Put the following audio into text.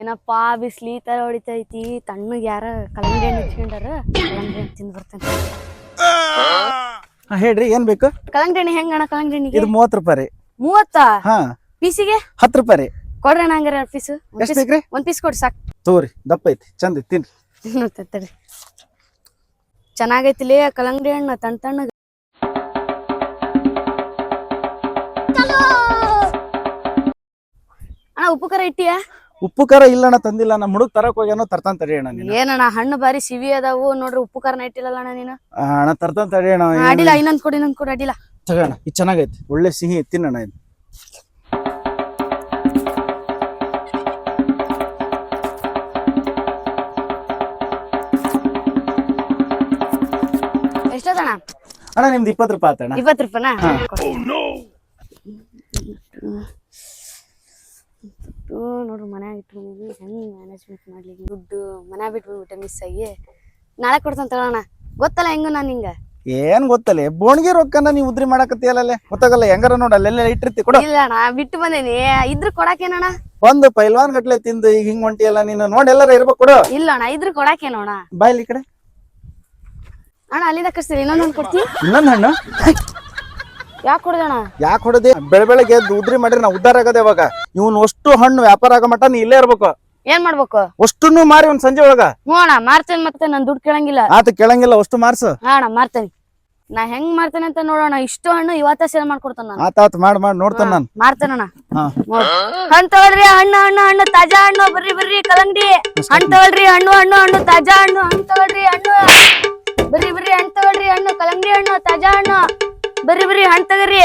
ಏನಪ್ಪಾ ಬಿಸ್ಲಿ ತರ ಹೊಡಿತೈತಿ ತಣ್ಣಗ್ ಯಾರ ಕಲ್ಲಂಗಡಿ ಹಣ್ಣು ಹಚ್ಕೊಂಡಾರ ಕಲ್ಲಂಗಡಿ ಹಣ್ಣು ತಿಂದ್ ಬರ್ತೇನೆ. ಹೇಳ್ರಿ ಏನ್ ಬೇಕು? ಕಲ್ಲಂಗಡಿ ಹಣ್ಣು ಹೆಂಗಣ್ಣ? ಕಲ್ಲಂಗಡಿ ಹಣ್ಣಿಗೆ ಇದು 30 ರೂಪಾಯಿ ರೀ. 30? ಹಾ ಪೀಸಿಗೆ 10 ರೂಪಾಯಿ ರೀ. ಕೊಡ್ರಿ ಅಣ್ಣ ಹಂಗಾರ 2 ಪೀಸ್. ಎಷ್ಟ್ ಬೇಕ್ರಿ? 1 ಪೀಸ್ ಕೊಡ್ರಿ ಸಾಕು. ತಗೋರಿ, ದಪ್ಪ ಐತಿ, ಚಂದ ಐತಿ, ತಿನ್ರಿ. ತಡ್ರಿ ಚೆನ್ನಾಗೈತಿಲೇ ಕಲ್ಲಂಗಡಿ ಹಣ್ಣು ತಣ್ಣ ತಣ್ಣಗ. ಅಣ್ಣ ಉಪ್ಪು ಖಾರ ಇಟ್ಟಿಯಾ? ಉಪ್ಪು ಖಾರ ಇಲ್ಲಣ್ಣ, ತಂದಿಲ್ಲ. ನಮ್ಮ ಹುಡುಗ ತರಕ್ ಹೋಗ್ಯಾನೋ, ತರ್ತಾನ ತಡಿ ಅಣ್ಣ. ಏನಣ್ಣ ಹಣ್ಣು ಬಾರಿ ಸಿವಿ ಅದಾವು ನೋಡ್ರಿ, ಉಪ್ಪು ಖಾರನ ಇಟ್ಟಿಲ್ಲಲ್ಲ ಅಣ್ಣ ನೀನು. ಅಣ್ಣ ತರ್ತಾನ ತಡಿ ಅಣ್ಣ. ಅಡಿಲ್ಲ, ಇನ್ನೊಂದ್ ಕೊಡಿ ಅಡಿಲ್ಲ. ತಗೋಣ, ಇದು ಚೆನ್ನಾಗೈತಿ, ಒಳ್ಳೆ ಸಿಹಿ, ತಿನ್ನಣ್ಣ ಇದು. ಎಷ್ಟದಣ್ಣ? ಅಣ್ಣ ನಿಮ್ದು 20 ರೂಪಾಯಿ ಆತಣ್ಣ. 20 ರೂಪಾಯಿನಾ? ನೋಡ್ರಿ ಮನ್ಯಾಗ ಇಟ್ಕೊಂಡಿದ್ವಿ, ಹೆಂಗ್ ಮ್ಯಾನೇಜ್ಮೆಂಟ್ ಮಾಡ್ಲಿ ದುಡ್ಡು. ಮನ್ಯಾಗ ಬಿಟ್ಬಿಟ್ಟೆ ಮಿಸ್ ಆಗಿ. ನಾಳೆ ಕೊಡ್ತಾನ ತಗೋಣ, ಗೊತ್ತಲ್ಲ ಹೆಂಗ ನಾನು ಹಿಂಗ. ಏನ್ ಗೊತ್ತಲ್ಲ, ಬೋಣಿಗೆ ರೊಕ್ಕನ ನೀವು ಉದ್ರಿ ಮಾಡಕತ್ತಿಯಲ್ಲ, ಗೊತ್ತಾಗಲ್ಲ ಹೆಂಗಾರ ನೋಡ, ಅಲ್ಲೆಲ್ಲ ಇಟ್ಟಿರ್ತಿ ಕೊಡು. ಇಲ್ಲ ಅಣ್ಣ ಬಿಟ್ಟು ಬಂದೇನಿ, ಇದ್ರ ಕೊಡಾಕೇನಣ್ಣ? ಒಂದು ಪೈಲ್ವಾನ್ ಗಟ್ಲೆ ತಿಂದು ಈಗ ಹಿಂಗ್ ಹೊಂಟಿಯಲ್ಲ ನೀನು, ನೋಡಿ ಎಲ್ಲಾರ ಇರ್ಬೇಕು, ಕೊಡು. ಇಲ್ಲ ಅಣ್ಣ ಇದ್ರ ಕೊಡಾಕೇನೋಣ. ಬಾಯ್ಲಿ ಈ ಕಡೆ ಅಣ್ಣ ಅಲ್ಲಿಂದ ಕಳಿಸ್ತೀರಿ, ಇನ್ನೊಂದೊಂದು ಕೊಡ್ತಿ? ಇನ್ನೊಂದ್ ಹಣ್ಣು ಯಾಕೆ ಕೊಡ್ದಣ್ಣ? ಯಾಕೆ ಹೊಡೆದಿ? ಬೆಳಗ್ಗೆ ಉದ್ರಿ ಮಾಡ್ರಿ ನಾ ಉದ್ದಾರ ಆಗದೆ. ಇವಾಗ ಇವ್ನು ಅಷ್ಟು ಹಣ್ಣು ವ್ಯಾಪಾರ ಆಗೋ ಮಟ ನೀ ಇಲ್ಲೇ ಇರ್ಬೇಕು. ಏನ್ ಮಾಡ್ಬೇಕು? ಅಷ್ಟನ್ನು ಮಾರಿ ಒಂದ್ ಸಂಜೆ ಒಳಗ. ಹ್ಞೂ ಅಣ್ಣ ಮಾರ್ತೇನೆ, ಮತ್ತೆ ನನ್ ದುಡ್ಡು ಕೇಳಂಗಿಲ್ಲ. ಆತ ಕೇಳಂಗಿಲ್ಲ, ಅಷ್ಟು ಮಾರ್ಸು. ಹಾ ಅಣ್ಣ ಮಾರ್ತೇನೆ. ನಾ ಹೆಂಗ್ ಮಾಡ್ತೇನೆ ಅಂತ ನೋಡೋಣ. ಇಷ್ಟು ಹಣ್ಣು ಇವತ್ತ ಸೇಲ್ ಮಾಡ್ಕೊಡ್ತಾನ ನಾನು. ಆತ ಮಾಡ್ ನೋಡ್ತಾನ ನಾನು. ಮಾರ್ತೇನಣ್ಣ. ಹಣ್ಣು ತಗೊಳ್ರಿ, ಹಣ್ಣು ತಾಜಾ ಹಣ್ಣು. ಬರ್ರಿ ಕಲ್ಲಂಗಡಿ ಹಣ್ಣು ತಗೊಳ್ರಿ, ಹಣ್ಣು ತಾಜಾ ಹಣ್ಣು. ಹಣ್ಣು ತಗೊಳ್ರಿ, ಹಣ್ಣು ಬರ್ರಿ ಹಣ್ಣು ತಗೊಳ್ರಿ, ಹಣ್ಣು ಕಲ್ಲಂಗಡಿ ಹಣ್ಣು ತಾಜಾ ಹಣ್ಣು. ಬರ್ರಿ ಹಣ್ಣು ತಗೊಳ್ರಿ.